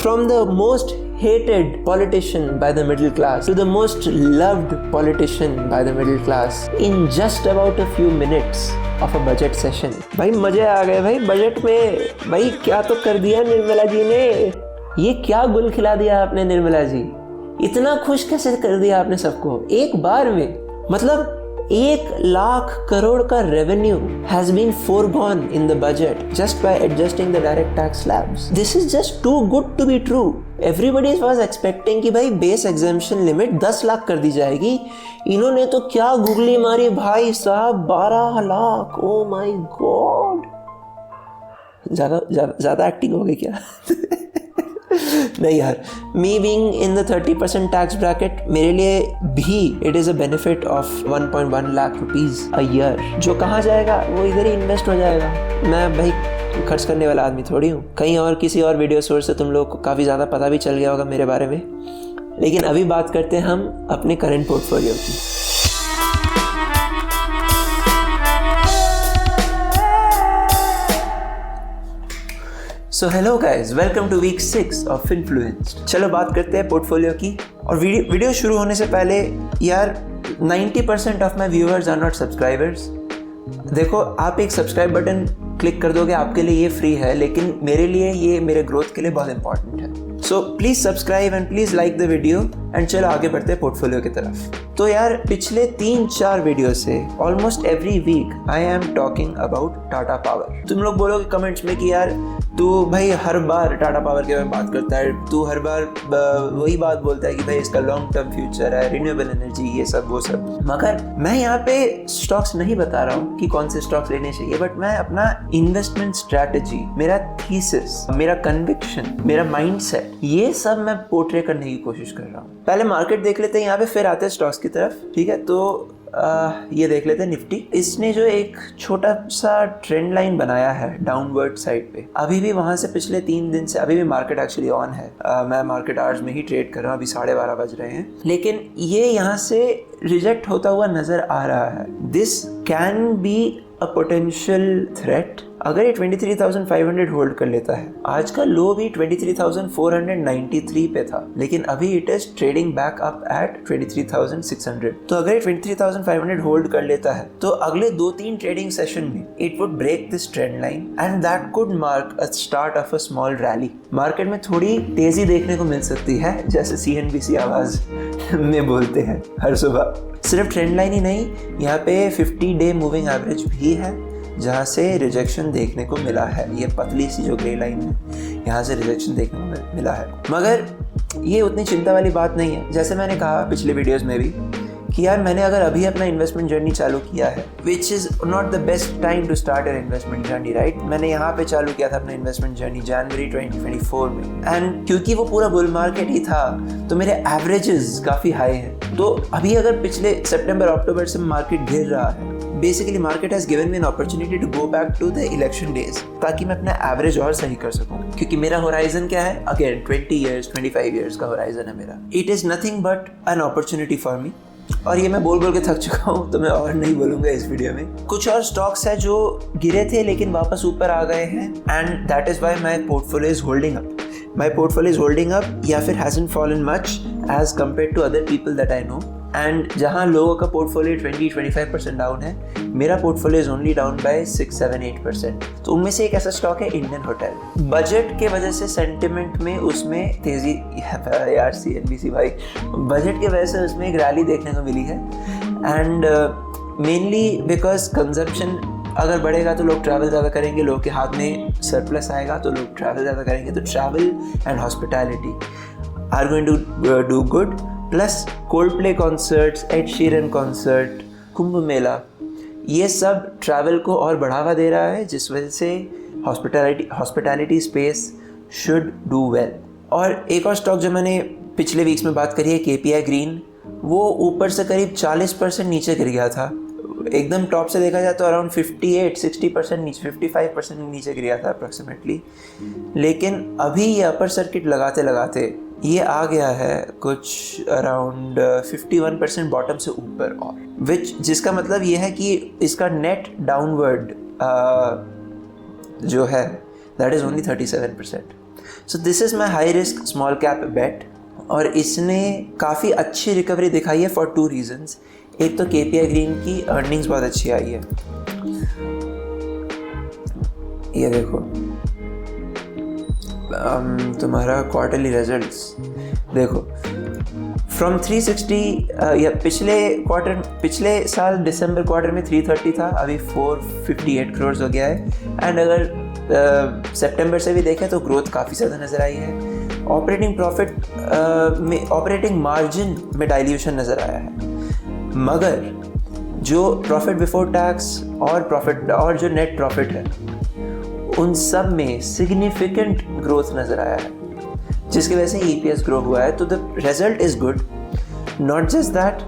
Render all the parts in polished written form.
From the most hated politician by the middle class to the most loved politician by the middle class in just about a few minutes of a budget session. भाई मजे आ गए भाई budget में। भाई क्या तो कर दिया निर्मला जी ने, ये क्या गुल खिला दिया आपने निर्मला जी, इतना खुश कैसे कर दिया आपने सबको एक बार में। मतलब 1,00,000 करोड़ का revenue has been foregone in the budget just by adjusting the direct tax slabs. This is just too good to be true. Everybody was expecting कि भाई बेस एग्जेम्पशन लिमिट 10 लाख कर दी जाएगी, इन्होंने तो क्या गुगली मारी भाई साहब, 12 लाख। ओ माय गॉड, ज्यादा एक्टिंग हो गई क्या? नहीं यार, me being in the 30% tax bracket, मेरे लिए भी it is a benefit of 1.1 lakh rupees a year, जो कहाँ जाएगा वो इधर ही इन्वेस्ट हो जाएगा। मैं भाई खर्च करने वाला आदमी थोड़ी हूँ। कहीं और किसी और वीडियो सोर्स से तुम लोग को काफ़ी ज़्यादा पता भी चल गया होगा मेरे बारे में। लेकिन अभी बात करते हैं हम अपने करंट पोर्टफोलियो की। So hello guys, welcome to week 6 of influenced. चलो बात करते हैं पोर्टफोलियो की। और वीडियो शुरू होने से पहले यार, 90% of my viewers are not subscribers. देखो, आप एक सब्सक्राइब बटन क्लिक कर दोगे, आपके लिए ये फ्री है, लेकिन मेरे लिए ये मेरे ग्रोथ के लिए बहुत इंपॉर्टेंट है। So please subscribe and please like the video and चलो आगे बढ़ते हैं पोर्टफोलियो की तरफ। तो यार, पिछले 3-4 वीडियो से almost every week I am talking about Tata power. तुम लोग बोलोगे कमेंट्स में कि यार तू भाई हर बार टाटा पावर के बारे में बात करता है, तू हर बार वही बात बोलता है कि भाई इसका लॉन्ग टर्म फ्यूचर है, रिन्यूएबल एनर्जी, ये सब वो सब। मगर मैं यहाँ पे स्टॉक्स नहीं बता रहा हूँ कि कौन से स्टॉक्स लेने चाहिए, बट मैं अपना इन्वेस्टमेंट स्ट्रैटेजी, मेरा थीसिस, मेरा कन्विक्शन, मेरा माइंडसेट, ये सब मैं पोर्ट्रे करने की कोशिश कर रहा हूँ। पहले मार्केट देख लेते हैं यहाँ पे, फिर आते हैं स्टॉक्स की तरफ, ठीक है? तो ये देख लेते हैं निफ्टी। इसने जो एक छोटा सा ट्रेंड लाइन बनाया है डाउनवर्ड साइड पे, अभी भी वहां से पिछले 3 दिन से अभी भी मार्केट एक्चुअली ऑन है। मैं मार्केट आवर्स में ही ट्रेड कर रहा हूँ, अभी 12:30 बज रहे हैं, लेकिन ये यहाँ से रिजेक्ट होता हुआ नजर आ रहा है। This can be a potential threat अगर ये 23,500 होल्ड कर लेता है। आज का लो भी 23,493 पे था, लेकिन अभी it is trading back up at 23,600। तो अगर ये 23,500 होल्ड कर लेता है तो अगले 2-3 ट्रेडिंग सेशन में it would break this trend line and that could mark a start of a small rally. Market में थोड़ी तेजी देखने को मिल सकती है, जैसे CNBC आवाज में बोलते हैं हर सुबह। सिर्फ ट्रेंड लाइन ही नहीं, यहाँ पे 50 डे मूविंग एवरेज भी है, जहाँ से रिजेक्शन देखने को मिला है। ये पतली सी जो ग्रे लाइन है, यहाँ से रिजेक्शन देखने को मिला है। मगर ये उतनी चिंता वाली बात नहीं है। जैसे मैंने कहा पिछले वीडियोस में भी कि यार, मैंने अगर अभी अपना इन्वेस्टमेंट जर्नी चालू किया है, which is not the best time to start your investment journey, right? मैंने यहाँ पे चालू किया था अपना इन्वेस्टमेंट जर्नी जनवरी 2024 में, एंड क्योंकि वो पूरा बुल मार्केट ही था तो मेरे एवरेजेस काफ़ी हाई हैं। तो अभी अगर पिछले सितंबर-अक्टूबर से मार्केट गिर रहा है, basically market has given me an opportunity to go back to the election days, ताकि मैं अपना एवरेज और सही कर सकूं। क्योंकि मेरा होराइजन क्या है, अगेन 20 ईयर्स 25 ईयर्स का होराइजन है मेरा। It is nothing but an opportunity for me. और ये मैं बोल के थक चुका हूँ, तो मैं और नहीं बोलूंगा इस वीडियो में। कुछ और स्टॉक्स है जो गिरे थे लेकिन वापस ऊपर आ गए हैं, and that is why my portfolio is holding up. My portfolio is holding up, या फिर hasn't fallen much as compared to other people that I know. And जहाँ लोगों का पोर्टफोलियो 20-25% डाउन है, मेरा portfolio is only down by 6-7-8%। तो उनमें से एक ऐसा स्टॉक है इंडियन होटल। बजट के वजह से सेंटिमेंट में उसमें तेजी, यार CNBC भाई, बजट के वजह से उसमें एक रैली देखने को मिली है, एंड मेनली बिकॉज कंजप्शन अगर बढ़ेगा तो लोग ट्रैवल ज़्यादा करेंगे, लोगों के हाथ में सरप्लस आएगा तो लोग ट्रैवल ज़्यादा करेंगे, तो travel and hospitality are going to do good. Plus Coldplay concerts, Ed Sheeran concert, Kumbh Mela, ये सब ट्रैवल को और बढ़ावा दे रहा है, जिस वजह से hospitality space should do well. और एक और स्टॉक जो मैंने पिछले वीक्स में बात करी है, KPI ग्रीन, वो ऊपर से करीब 40% नीचे गिर गया था। एकदम टॉप से देखा जाए तो अराउंड 58-60% नीचे, 55% नीचे गिर गया था अप्रॉक्सीमेटली। लेकिन अभी ये अपर सर्किट लगाते लगाते ये आ गया है कुछ अराउंड 51% बॉटम से ऊपर, और जिसका मतलब ये है कि इसका नेट डाउनवर्ड जो है that is only 37%। So this is my high risk small cap bet और इसने काफ़ी अच्छी रिकवरी दिखाई है फॉर 2 रीजंस। एक तो KPI ग्रीन की अर्निंग्स बहुत अच्छी आई है, ये देखो तुम्हारा क्वार्टरली रिजल्ट्स देखो, फ्रॉम 360 या पिछले साल दिसंबर क्वार्टर में 330 था, अभी 458 करोड़ हो गया है। एंड अगर सितंबर से भी देखें तो ग्रोथ काफ़ी ज़्यादा नज़र आई है। ऑपरेटिंग प्रॉफिट में, ऑपरेटिंग मार्जिन में डाइल्यूशन नज़र आया है, मगर जो प्रॉफिट बिफोर टैक्स और जो नेट प्रॉफिट है उन सब में सिग्निफिकेंट ग्रोथ नज़र आया है, जिसकी वजह से EPS ग्रो हुआ है। तो the result is good. Not just that,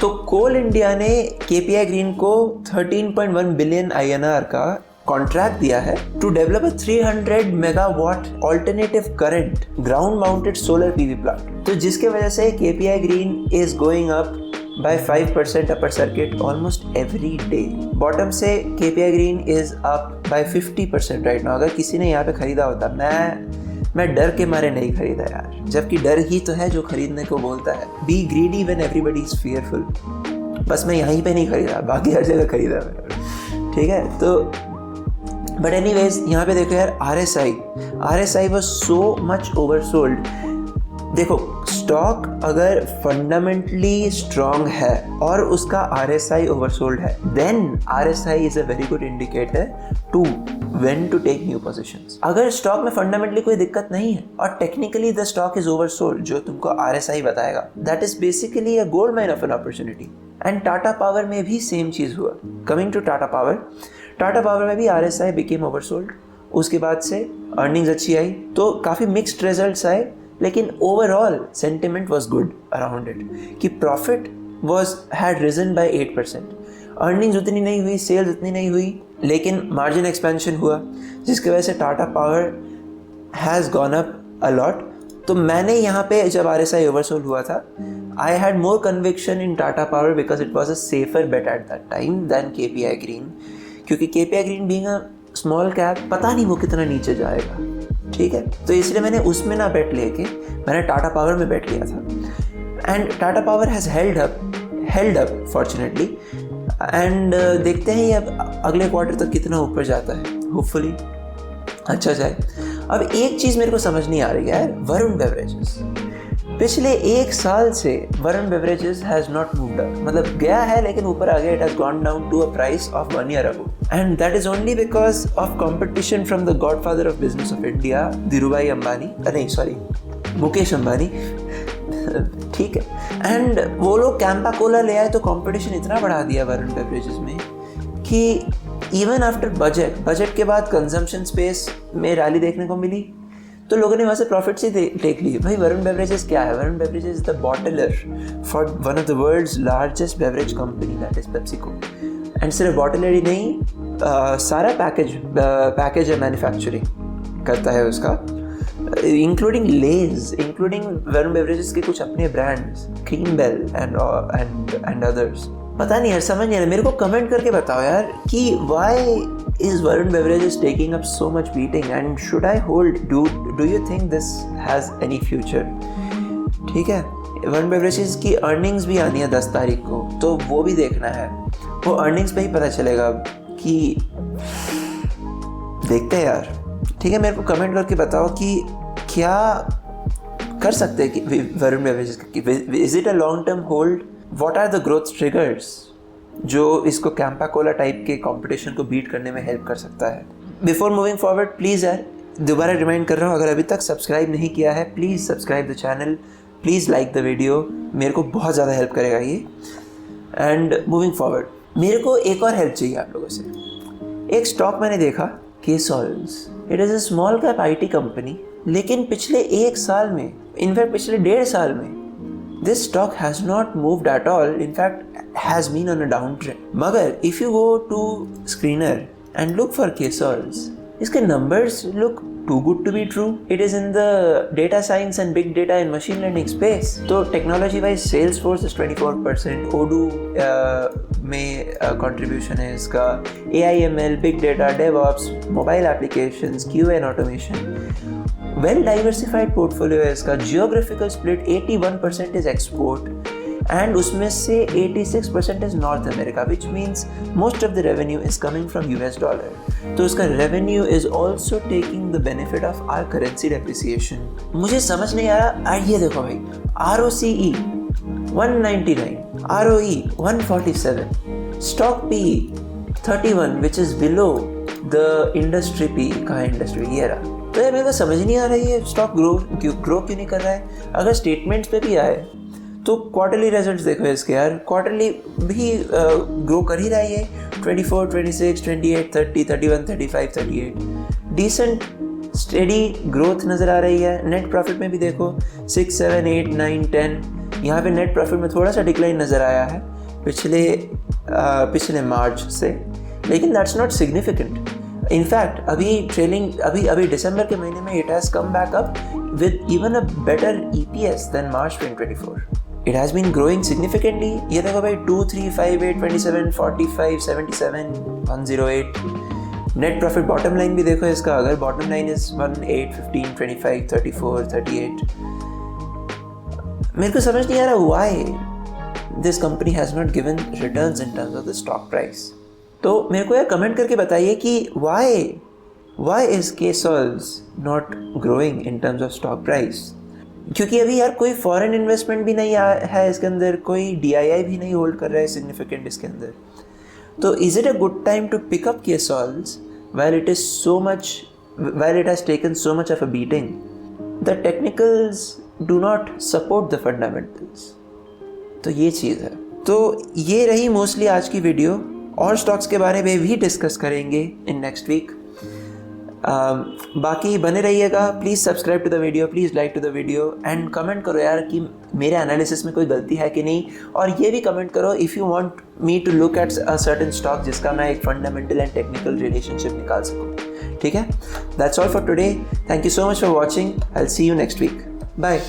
तो कोल इंडिया ने KPI ग्रीन को 13.1 बिलियन INR का कॉन्ट्रैक्ट दिया है to develop a 300 megawatt alternative current ground mounted solar PV plant. तो जिसके वजह से KPI green is going up by 5% upper circuit almost every day. Bottom से KPI green is up by 50% right now. अगर किसी ने यहाँ पे खरीदा होता, मैं डर के मारे नहीं खरीदा यार, जबकि डर ही तो है जो खरीदने को बोलता है। Be greedy when everybody is fearful. बस मैं यहीं पे नहीं खरीदा, बाकी हर जगह खरीदा मैं, ठीक है। तो बट एनीवेज यहाँ पे देखो यार, RSI was so much oversold। देखो स्टॉक अगर फंडामेंटली स्ट्रॉन्ग है और उसका RSI ओवरसोल्ड है, then RSI is a very good indicator to when to take new positions. अगर स्टॉक में फंडामेंटली कोई दिक्कत नहीं है और technically the stock is oversold, जो तुमको RSI बताएगा, that is basically a gold mine of an opportunity. And Tata power में भी सेम चीज हुआ। कमिंग टू टाटा पावर में भी RSI बिकेम ओवरसोल्ड। उसके बाद से अर्निंग्स अच्छी आई, तो काफ़ी मिक्स्ड रिजल्ट्स आए, लेकिन overall sentiment was good around it कि profit had risen by 8%। Earnings उतनी नहीं हुई, सेल्स उतनी नहीं हुई, लेकिन मार्जिन एक्सपेंशन हुआ, जिसकी वजह से Tata power has gone up a lot. तो मैंने यहाँ पे जब RSI ओवरसोल्ड हुआ था, I had more conviction in Tata power because it was a safer bet at that time than KPI green, क्योंकि KPI green being a small cap, पता नहीं वो कितना नीचे जाएगा, ठीक है। तो इसलिए मैंने उसमें ना बेट लेके मैंने टाटा पावर में बेट लिया था। And Tata power has held up fortunately. And देखते हैं ये अब अगले क्वार्टर तक कितना ऊपर जाता है, होपफुली अच्छा जाए। अब एक चीज़ मेरे को समझ नहीं आ रही है, वरुण बेवरेजेस पिछले 1 साल से Varun beverages has not moved up, मतलब गया है लेकिन ऊपर आ गया। It has gone down to a price of 1 year ago, and that is only because of competition from the godfather of business of India, Dhirubhai Ambani, Mukesh Ambani, ठीक है। एंड वो लोग कैंपा कोला ले आए, तो कंपटीशन इतना बढ़ा दिया वरुण बेवरेजेस में कि इवन आफ्टर बजट के बाद कंजम्पशन स्पेस में रैली देखने को मिली, तो लोगों ने वहाँ से प्रॉफिट से टेक लिए। भाई वरुण बेवरेजेस क्या है? Varun beverages is the bottler for one of the world's largest beverage company, that is PepsiCo. And सिर्फ बॉटलर ही नहीं, सारा पैकेज है मैन्युफैक्चरिंग करता है उसका, including Lay's, including Varun beverages के कुछ अपने brands, Cream Bell and others. पता नहीं यार, समझ नहीं आ रहा। मेरे को कमेंट करके बताओ यार कि why is Varun beverages taking up so much beating and should I hold? Do you think this has any future? ठीक है, वरुण बेवरेजेस की अर्निंग्स भी आनी है 10 तारीख को, तो वो भी देखना है। वो अर्निंग्स पे ही पता चलेगा कि देखते हैं यार। ठीक है, मेरे को कमेंट करके बताओ कि क्या कर सकते हैं कि वरुण बेवरेजेस की, is it a long term hold? What are the growth triggers जो इसको कैंपा कोला टाइप के कंपटीशन को बीट करने में हेल्प कर सकता है? बिफोर मूविंग फॉरवर्ड, प्लीज़ यार दोबारा रिमाइंड कर रहा हूँ, अगर अभी तक सब्सक्राइब नहीं किया है, please subscribe the channel, please like the video, मेरे को बहुत ज़्यादा हेल्प करेगा ये। एंड मूविंग फॉरवर्ड, मेरे को एक और हेल्प चाहिए आप लोगों से। एक स्टॉक मैंने देखा, केसॉल्स, it is a small cap IT company, लेकिन पिछले 1 साल में, इनफैक्ट पिछले 1.5 साल में, this stock has not moved at all, in fact has been on a downtrend. मगर if you go to screener and look for KSOLs, इसके numbers look too good to be true. It is in the data science and big data and machine learning space. तो technology wise Salesforce is 24%, Odoo में contribution है इसका, AI ML, big data, DevOps, mobile applications, QA and automation. Well diversified portfolio है इसका. Geographical split 81% is export and उसमें से 86% is North America, which means most of the revenue is coming from US dollar. तो उसका revenue is also taking the benefit of our currency depreciation. मुझे समझ नहीं आ रहा. ये देखो भाई, ROCE 199, ROE 147, stock PE 31 which is below the industry PE. कहाँ इंडस्ट्री? ये रहा. तो ये मेरे को समझ नहीं आ रहा है ये स्टॉक ग्रो क्यों नहीं कर रहा है. अगर स्टेटमेंट्स पे भी आए तो क्वार्टरली रिजल्ट्स देखो इसके यार. क्वार्टरली भी ग्रो कर ही रहा है ये. 24, 26, 28, 30, 31, 35, 38 डिसेंट स्टेडी ग्रोथ नज़र आ रही है. नेट प्रॉफिट में भी देखो 6, 7, 8, 9, 10. यहाँ पे नेट प्रॉफिट में थोड़ा सा डिक्लाइन नज़र आया है पिछले मार्च से, लेकिन दैट्स नॉट सिग्निफिकेंट. इनफैक्ट अभी दिसंबर के महीने में it has come back up with even a better EPS than March 2024. It has been growing significantly. ये देखो भाई 2, 3, 5, 8, 27, 45, 77, 108. नेट प्रॉफिट बॉटम लाइन भी देखो इसका. अगर बॉटम लाइन इज 1, 8, 15, 25, 34, 38. मेरे को समझ नहीं आ रहा why this company has not given returns in terms of the stock price. तो मेरे को यार कमेंट करके बताइए कि why is KSOLs not growing in terms of stock price? क्योंकि अभी यार कोई फॉरेन इन्वेस्टमेंट भी नहीं है इसके अंदर, कोई DII भी नहीं होल्ड कर रहा है सिग्निफिकेंट इसके अंदर. तो is it a good time to pick up KSOLs while it has taken so much of a beating? The technicals do not support the fundamentals. तो ये चीज़ है. तो ये रही मोस्टली आज की वीडियो. और स्टॉक्स के बारे में भी डिस्कस करेंगे इन नेक्स्ट वीक. बाकी बने रहिएगा. Please subscribe to the video, please like to the video and comment करो यार कि मेरे एनालिसिस में कोई गलती है कि नहीं. और ये भी कमेंट करो if you want me to look at a certain stock जिसका मैं एक फंडामेंटल एंड टेक्निकल रिलेशनशिप निकाल सकूँ. ठीक है. That's all for today. Thank you so much for watching. I will see you next week. Bye.